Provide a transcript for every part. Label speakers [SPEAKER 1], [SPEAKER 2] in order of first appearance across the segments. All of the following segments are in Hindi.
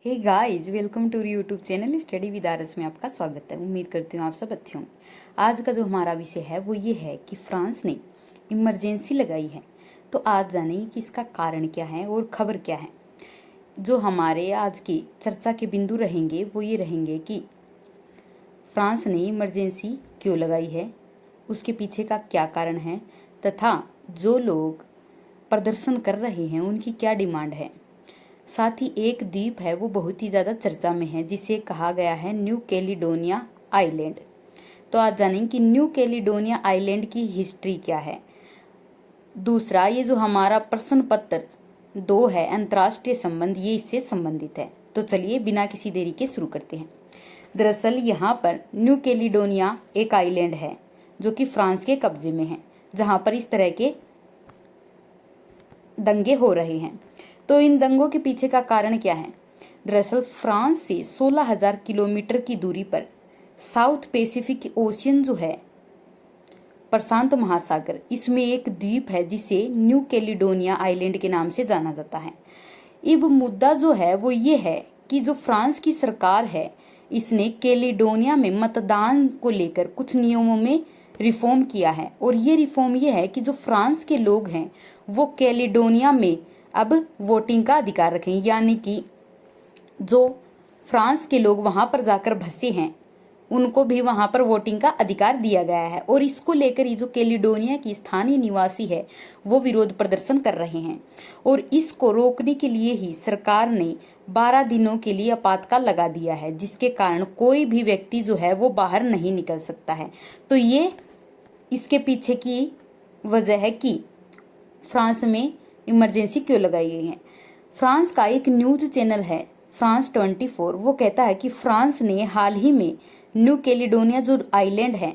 [SPEAKER 1] Hey guys, welcome to YouTube channel study with RS में आपका स्वागत है। उम्मीद करती हूँ आप सब अच्छे होंगे। आज का जो हमारा विषय है वो ये है कि फ्रांस ने इमरजेंसी लगाई है। तो आज जानेंगे कि इसका कारण क्या है और खबर क्या है। जो हमारे आज की चर्चा के बिंदु रहेंगे वो ये रहेंगे कि फ्रांस ने इमरजेंसी क्यों लगाई है, उसके पीछे का क्या कारण है, तथा जो लोग प्रदर्शन कर रहे हैं उनकी क्या डिमांड है। साथ ही एक द्वीप है वो बहुत ही ज़्यादा चर्चा में है जिसे कहा गया है न्यू कैलिडोनिया आइलैंड। तो आज जानेंगे कि न्यू कैलिडोनिया आइलैंड की हिस्ट्री क्या है। दूसरा, ये जो हमारा प्रश्न पत्र 2 है अंतर्राष्ट्रीय संबंध, ये इससे संबंधित है। तो चलिए बिना किसी देरी के शुरू करते हैं। दरअसल यहाँ पर न्यू कैलिडोनिया एक आइलैंड है जो कि फ्रांस के कब्जे में है, जहाँ पर इस तरह के दंगे हो रहे हैं। तो इन दंगों के पीछे का कारण क्या है। दरअसल फ्रांस से 16,000 किलोमीटर की दूरी पर साउथ पैसिफिक ओशियन जो है, प्रशांत महासागर, इसमें एक द्वीप है जिसे न्यू कैलिडोनिया आइलैंड के नाम से जाना जाता है। अब मुद्दा जो है वो ये है कि जो फ्रांस की सरकार है इसने कैलिडोनिया में मतदान को लेकर कुछ नियमों में रिफॉर्म किया है। और ये रिफॉर्म ये है कि जो फ्रांस के लोग हैं वो कैलिडोनिया में अब वोटिंग का अधिकार रखें, यानी कि जो फ्रांस के लोग वहां पर जाकर बसे हैं उनको भी वहां पर वोटिंग का अधिकार दिया गया है। और इसको लेकर ये जो कैलिडोनिया की स्थानीय निवासी है वो विरोध प्रदर्शन कर रहे हैं। और इसको रोकने के लिए ही सरकार ने 12 दिनों के लिए आपातकाल लगा दिया है, जिसके कारण कोई भी व्यक्ति जो है वो बाहर नहीं निकल सकता है। तो ये इसके पीछे की वजह है कि फ्रांस में इमरजेंसी क्यों लगाई गई है। फ्रांस का एक न्यूज चैनल है फ्रांस 24, वो कहता है कि फ्रांस ने हाल ही में न्यू कैलिडोनिया जो आइलैंड है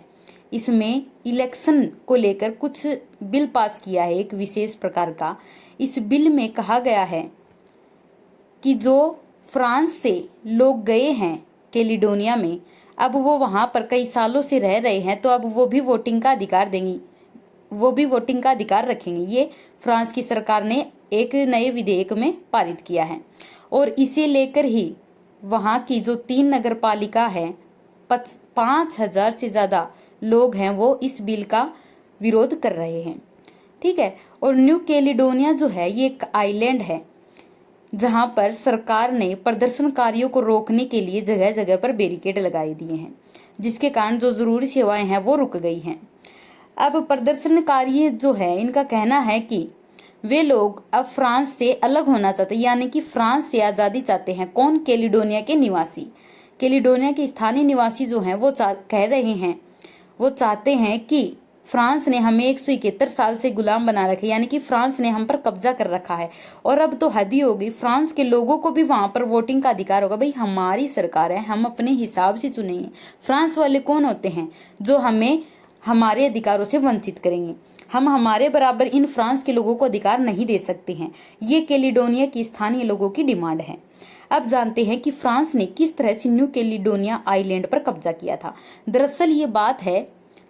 [SPEAKER 1] इसमें इलेक्शन को लेकर कुछ बिल पास किया है, एक विशेष प्रकार का। इस बिल में कहा गया है कि जो फ्रांस से लोग गए हैं कैलिडोनिया में, अब वो वहां पर कई सालों से रह रहे हैं, तो अब वो भी वोटिंग का अधिकार देंगी, वो भी वोटिंग का अधिकार रखेंगे। ये फ्रांस की सरकार ने एक नए विधेयक में पारित किया है। और इसे लेकर ही वहां की जो 3 नगर पालिका है, 5,000 से ज्यादा लोग हैं, वो इस बिल का विरोध कर रहे हैं। ठीक है। और न्यू कैलिडोनिया जो है ये एक आइलैंड है जहां पर सरकार ने प्रदर्शनकारियों को रोकने के लिए जगह जगह पर बैरिकेड लगाए दिए हैं, जिसके कारण जो जरूरी सेवाएं हैं वो रुक गई हैं। अब प्रदर्शनकारी जो है इनका कहना है कि वे लोग अब फ्रांस से अलग होना चाहते हैं, यानी कि फ्रांस से आज़ादी चाहते हैं। कौन? कैलिडोनिया के निवासी, कैलिडोनिया के स्थानीय निवासी जो हैं वो कह रहे हैं, वो चाहते हैं कि फ्रांस ने हमें 171 साल से गुलाम बना रखे, यानी कि फ्रांस ने हम पर कब्जा कर रखा है और अब तो हद ही हो गई। फ्रांस के लोगों को भी वहां पर वोटिंग का अधिकार होगा। भाई हमारी सरकार है, हम अपने हिसाब से चुनेंगे। फ्रांस वाले कौन होते हैं जो हमें हमारे अधिकारों से वंचित करेंगे? हम हमारे बराबर इन फ्रांस के लोगों को अधिकार नहीं दे सकते हैं। ये कैलिडोनिया की स्थानीय लोगों की डिमांड है। अब जानते हैं कि फ्रांस ने किस तरह से न्यू कैलिडोनिया आइलैंड पर कब्जा किया था। दरअसल ये बात है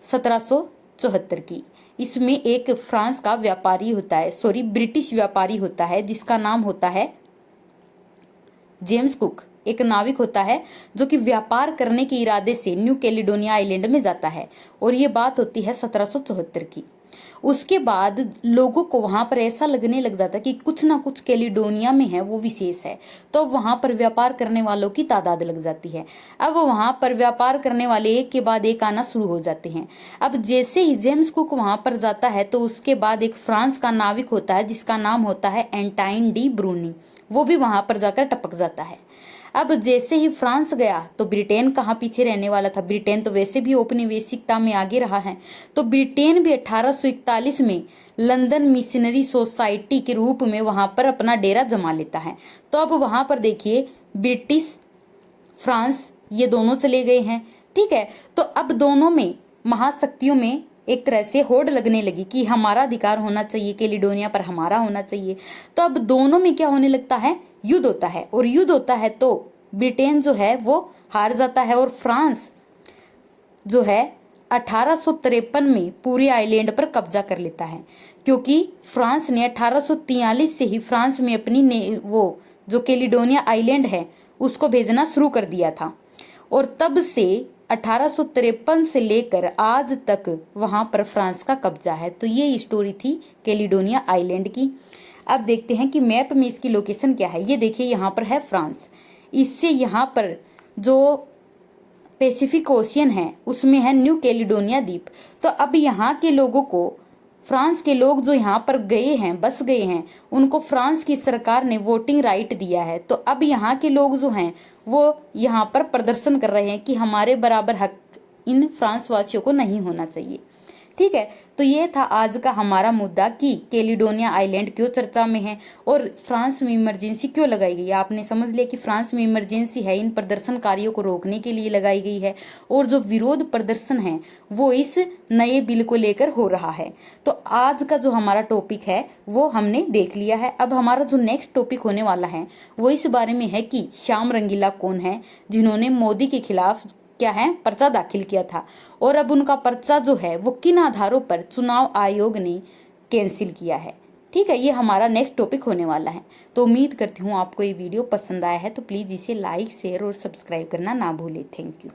[SPEAKER 1] 1774 की। इसमें एक फ्रांस का व्यापारी होता है, ब्रिटिश व्यापारी होता है जिसका नाम होता है जेम्स कुक। एक नाविक होता है जो कि व्यापार करने के इरादे से न्यू कैलिडोनिया आइलैंड में जाता है। और ये बात होती है 1774 की। उसके बाद लोगों को वहां पर ऐसा लगने लग जाता है कि कुछ ना कुछ कैलिडोनिया में है वो विशेष है, तो वहां पर व्यापार करने वालों की तादाद लग जाती है। अब वहां पर व्यापार करने वाले एक के बाद एक आना शुरू हो जाते हैं। अब जैसे ही जेम्स कुक वहां पर जाता है तो उसके बाद एक फ्रांस का नाविक होता है जिसका नाम होता है एंटाइन डी ब्रूनी, वो भी वहां पर जाकर टपक जाता है। अब जैसे ही फ्रांस गया तो ब्रिटेन कहाँ पीछे रहने वाला था। ब्रिटेन तो वैसे भी औपनिवेशिकता में आगे रहा है, तो ब्रिटेन भी 1841 में लंदन मिशनरी सोसाइटी के रूप में वहां पर अपना डेरा जमा लेता है। तो अब वहां पर देखिए ब्रिटिश, फ्रांस, ये दोनों चले गए हैं। ठीक है। तो अब दोनों में महाशक्तियों में एक तरह से होड़ लगने लगी कि हमारा अधिकार होना चाहिए, कैलिडोनिया पर हमारा होना चाहिए। तो अब दोनों में क्या होने लगता है, युद्ध होता है। और युद्ध होता है तो ब्रिटेन जो है वो हार जाता है और फ्रांस जो है 1853 में पूरे आइलैंड पर कब्जा कर लेता है। क्योंकि फ्रांस ने 1843 से ही फ्रांस में अपनी वो जो कैलिडोनिया आइलैंड है उसको भेजना शुरू कर दिया था। और तब से 1853 से लेकर आज तक वहां पर फ्रांस का कब्जा है। तो ये स्टोरी थी कैलिडोनिया आइलैंड की। अब देखते हैं कि मैप में इसकी लोकेशन क्या है। ये देखिए यहाँ पर है फ्रांस, इससे यहाँ पर जो पैसिफिक ओशियन है उसमें है न्यू कैलिडोनिया द्वीप। तो अब यहाँ के लोगों को, फ्रांस के लोग जो यहाँ पर गए हैं, बस गए हैं, उनको फ्रांस की सरकार ने वोटिंग राइट दिया है। तो अब यहाँ के लोग जो हैं वो यहाँ पर प्रदर्शन कर रहे हैं कि हमारे बराबर हक इन फ्रांस वासियों को नहीं होना चाहिए। ठीक है, तो ये था आज का हमारा मुद्दा कि कैलिडोनिया आइलैंड क्यों चर्चा में है और फ्रांस में इमरजेंसी क्यों लगाई गई है। आपने समझ लिया कि फ्रांस में इमरजेंसी है इन प्रदर्शनकारियों को रोकने के लिए लगाई गई है, और जो विरोध प्रदर्शन है वो इस नए बिल को लेकर हो रहा है। तो आज का जो हमारा टॉपिक है वो हमने देख लिया है। अब हमारा जो नेक्स्ट टॉपिक होने वाला है वो इस बारे में है कि श्याम रंगीला कौन है जिन्होंने मोदी के खिलाफ क्या है पर्चा दाखिल किया था, और अब उनका पर्चा जो है वो किन आधारों पर चुनाव आयोग ने कैंसिल किया है। ठीक है, ये हमारा नेक्स्ट टॉपिक होने वाला है। तो उम्मीद करती हूँ आपको ये वीडियो पसंद आया है, तो प्लीज़ इसे लाइक, शेयर और सब्सक्राइब करना ना भूलें। Thank you.